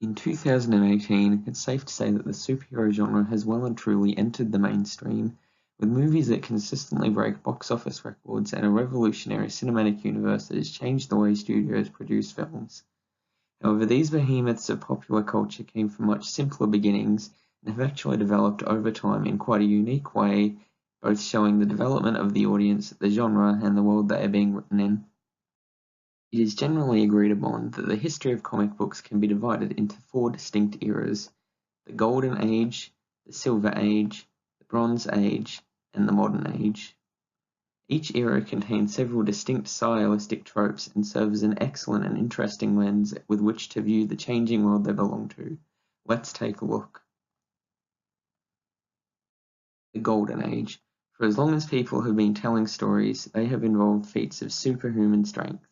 In 2018, it's safe to say that the superhero genre has well and truly entered the mainstream, with movies that consistently break box office records and a revolutionary cinematic universe that has changed the way studios produce films. However, these behemoths of popular culture came from much simpler beginnings and have actually developed over time in quite a unique way, both showing the development of the audience, the genre, and the world they are being written in. It is generally agreed upon that the history of comic books can be divided into four distinct eras: the Golden Age, the Silver Age, the Bronze Age, and the Modern Age. Each era contains several distinct stylistic tropes and serves as an excellent and interesting lens with which to view the changing world they belong to. Let's take a look. The Golden Age. For as long as people have been telling stories, they have involved feats of superhuman strength.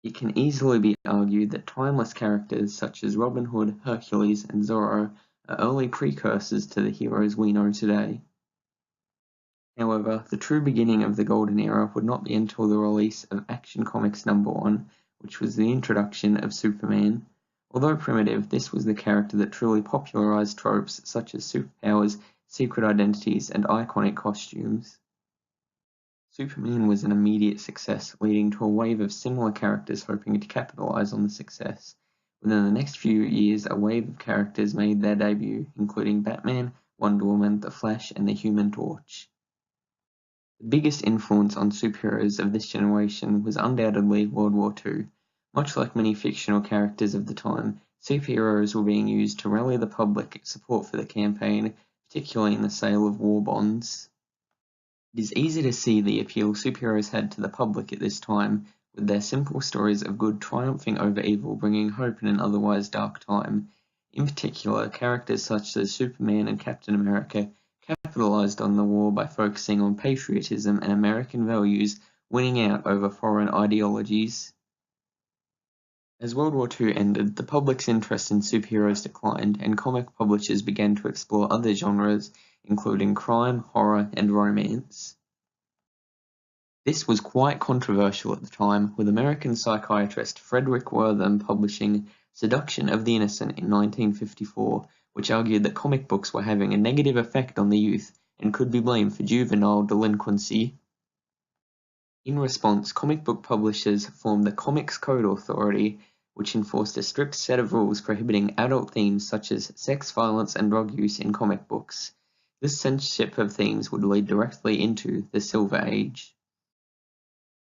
It can easily be argued that timeless characters such as Robin Hood, Hercules, and Zorro are early precursors to the heroes we know today. However, the true beginning of the Golden Era would not be until the release of Action Comics #1, which was the introduction of Superman. Although primitive, this was the character that truly popularized tropes such as superpowers, secret identities, and iconic costumes. Superman was an immediate success, leading to a wave of similar characters hoping to capitalize on the success. Within the next few years, a wave of characters made their debut, including Batman, Wonder Woman, The Flash, and the Human Torch. The biggest influence on superheroes of this generation was undoubtedly World War II. Much like many fictional characters of the time, superheroes were being used to rally the public support for the campaign, particularly in the sale of war bonds. It is easy to see the appeal superheroes had to the public at this time, with their simple stories of good triumphing over evil, bringing hope in an otherwise dark time. In particular, characters such as Superman and Captain America capitalized on the war by focusing on patriotism and American values, winning out over foreign ideologies. As World War II ended, the public's interest in superheroes declined, and comic publishers began to explore other genres, including crime, horror, and romance. This was quite controversial at the time, with American psychiatrist Frederick Wertham publishing Seduction of the Innocent in 1954, which argued that comic books were having a negative effect on the youth and could be blamed for juvenile delinquency. In response, comic book publishers formed the Comics Code Authority, which enforced a strict set of rules prohibiting adult themes such as sex, violence, and drug use in comic books. This censorship of themes would lead directly into the Silver Age.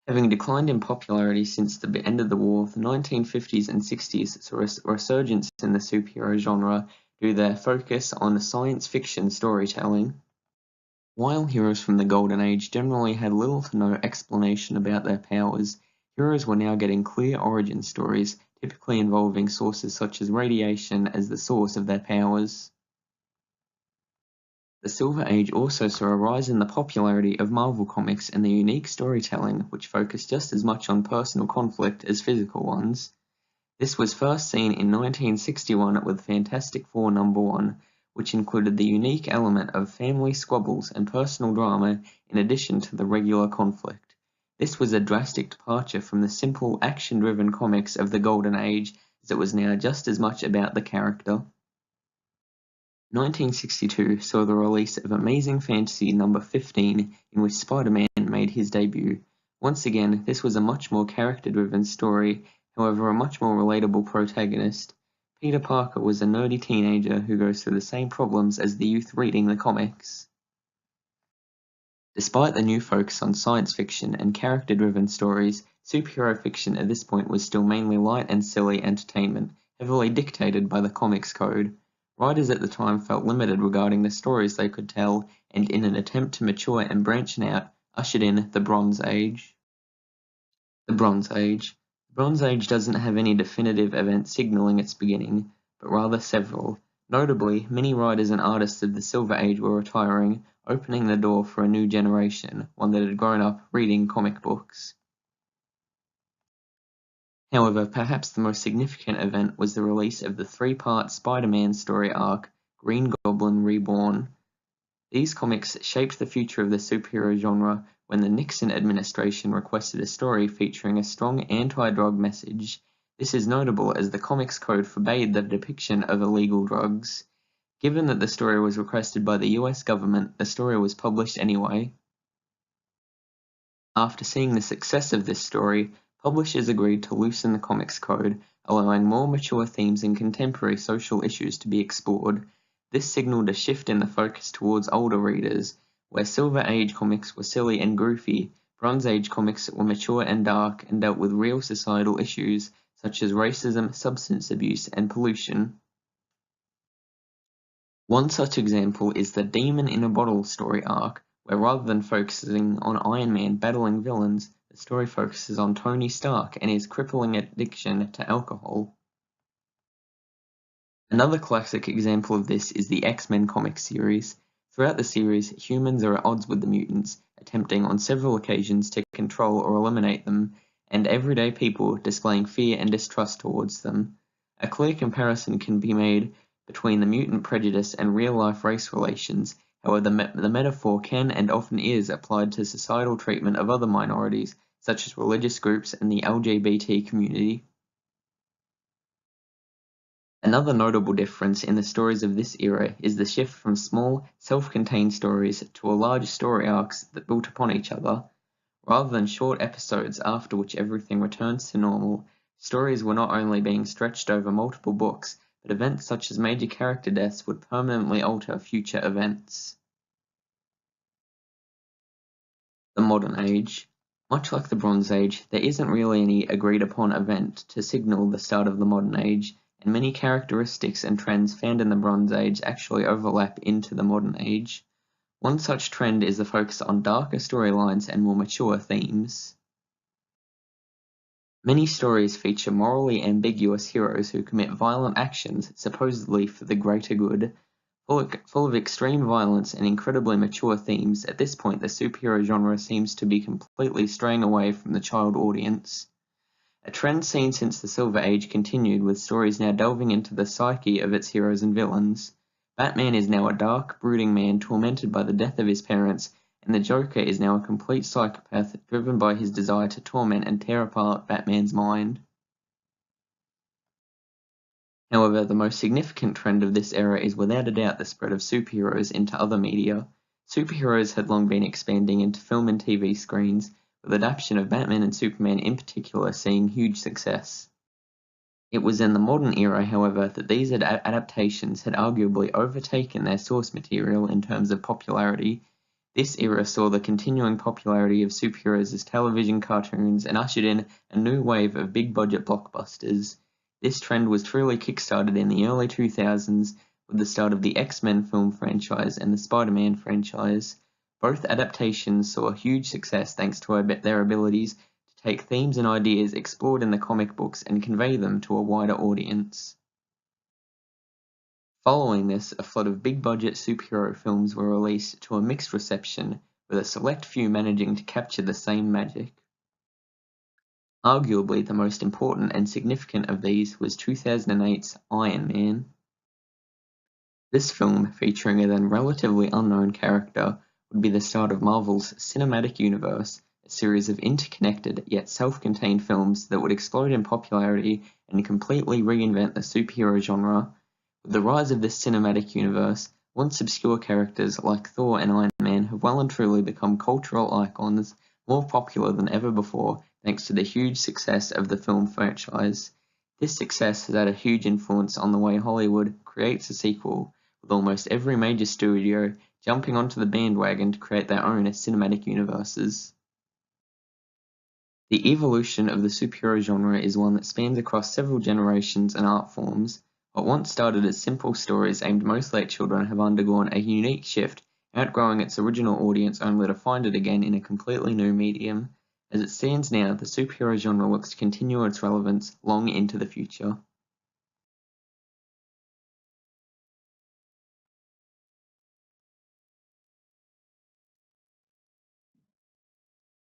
Having declined in popularity since the end of the war, the 1950s and 60s saw a resurgence in the superhero genre due to their focus on science fiction storytelling. While heroes from the Golden Age generally had little to no explanation about their powers, heroes were now getting clear origin stories, typically involving sources such as radiation as the source of their powers. The Silver Age also saw a rise in the popularity of Marvel Comics and their unique storytelling, which focused just as much on personal conflict as physical ones. This was first seen in 1961 with Fantastic Four #1, which included the unique element of family squabbles and personal drama in addition to the regular conflict. This was a drastic departure from the simple action-driven comics of the Golden Age, as it was now just as much about the character. 1962 saw the release of Amazing Fantasy #15, in which Spider-Man made his debut. Once again, this was a much more character-driven story, however a much more relatable protagonist. Peter Parker was a nerdy teenager who goes through the same problems as the youth reading the comics. Despite the new focus on science fiction and character-driven stories, superhero fiction at this point was still mainly light and silly entertainment, heavily dictated by the Comics Code. Writers at the time felt limited regarding the stories they could tell, and in an attempt to mature and branch out, ushered in the Bronze Age. The Bronze Age. The Bronze Age doesn't have any definitive event signaling its beginning, but rather several. Notably, many writers and artists of the Silver Age were retiring, opening the door for a new generation, one that had grown up reading comic books. However, perhaps the most significant event was the release of the three-part Spider-Man story arc, Green Goblin Reborn. These comics shaped the future of the superhero genre when the Nixon administration requested a story featuring a strong anti-drug message. This is notable as the Comics Code forbade the depiction of illegal drugs. Given that the story was requested by the US government, the story was published anyway. After seeing the success of this story, publishers agreed to loosen the Comics Code, allowing more mature themes and contemporary social issues to be explored. This signaled a shift in the focus towards older readers, where Silver Age comics were silly and goofy. Bronze Age comics were mature and dark and dealt with real societal issues such as racism, substance abuse, and pollution. One such example is the Demon in a Bottle story arc, where rather than focusing on Iron Man battling villains, the story focuses on Tony Stark and his crippling addiction to alcohol. Another classic example of this is the X-Men comic series. Throughout the series, humans are at odds with the mutants, attempting on several occasions to control or eliminate them, and everyday people displaying fear and distrust towards them. A clear comparison can be made between the mutant prejudice and real-life race relations. However, the metaphor can and often is applied to societal treatment of other minorities, such as religious groups and the LGBT community. Another notable difference in the stories of this era is the shift from small, self-contained stories to large story arcs that built upon each other. Rather than short episodes after which everything returns to normal, stories were not only being stretched over multiple books, but events such as major character deaths would permanently alter future events. The Modern Age. Much like the Bronze Age, there isn't really any agreed-upon event to signal the start of the Modern Age, and many characteristics and trends found in the Bronze Age actually overlap into the Modern Age. One such trend is the focus on darker storylines and more mature themes. Many stories feature morally ambiguous heroes who commit violent actions, supposedly for the greater good. Full of extreme violence and incredibly mature themes, at this point the superhero genre seems to be completely straying away from the child audience. A trend seen since the Silver Age continued, with stories now delving into the psyche of its heroes and villains. Batman is now a dark, brooding man tormented by the death of his parents, and the Joker is now a complete psychopath driven by his desire to torment and tear apart Batman's mind. However, the most significant trend of this era is without a doubt the spread of superheroes into other media. Superheroes had long been expanding into film and TV screens, with adaptation of Batman and Superman in particular seeing huge success. It was in the modern era, however, that these adaptations had arguably overtaken their source material in terms of popularity. This era saw the continuing popularity of superheroes as television cartoons and ushered in a new wave of big-budget blockbusters. This trend was truly kickstarted in the early 2000s with the start of the X-Men film franchise and the Spider-Man franchise. Both adaptations saw huge success thanks to their abilities to take themes and ideas explored in the comic books and convey them to a wider audience. Following this, a flood of big-budget superhero films were released to a mixed reception, with a select few managing to capture the same magic. Arguably the most important and significant of these was 2008's Iron Man. This film, featuring a then relatively unknown character, would be the start of Marvel's cinematic universe, a series of interconnected yet self-contained films that would explode in popularity and completely reinvent the superhero genre. With the rise of this cinematic universe, once obscure characters like Thor and Iron Man have well and truly become cultural icons, more popular than ever before thanks to the huge success of the film franchise. This success has had a huge influence on the way Hollywood creates a sequel, with almost every major studio jumping onto the bandwagon to create their own cinematic universes. The evolution of the superhero genre is one that spans across several generations and art forms. What once started as simple stories aimed mostly at children have undergone a unique shift, outgrowing its original audience only to find it again in a completely new medium. As it stands now, the superhero genre looks to continue its relevance long into the future.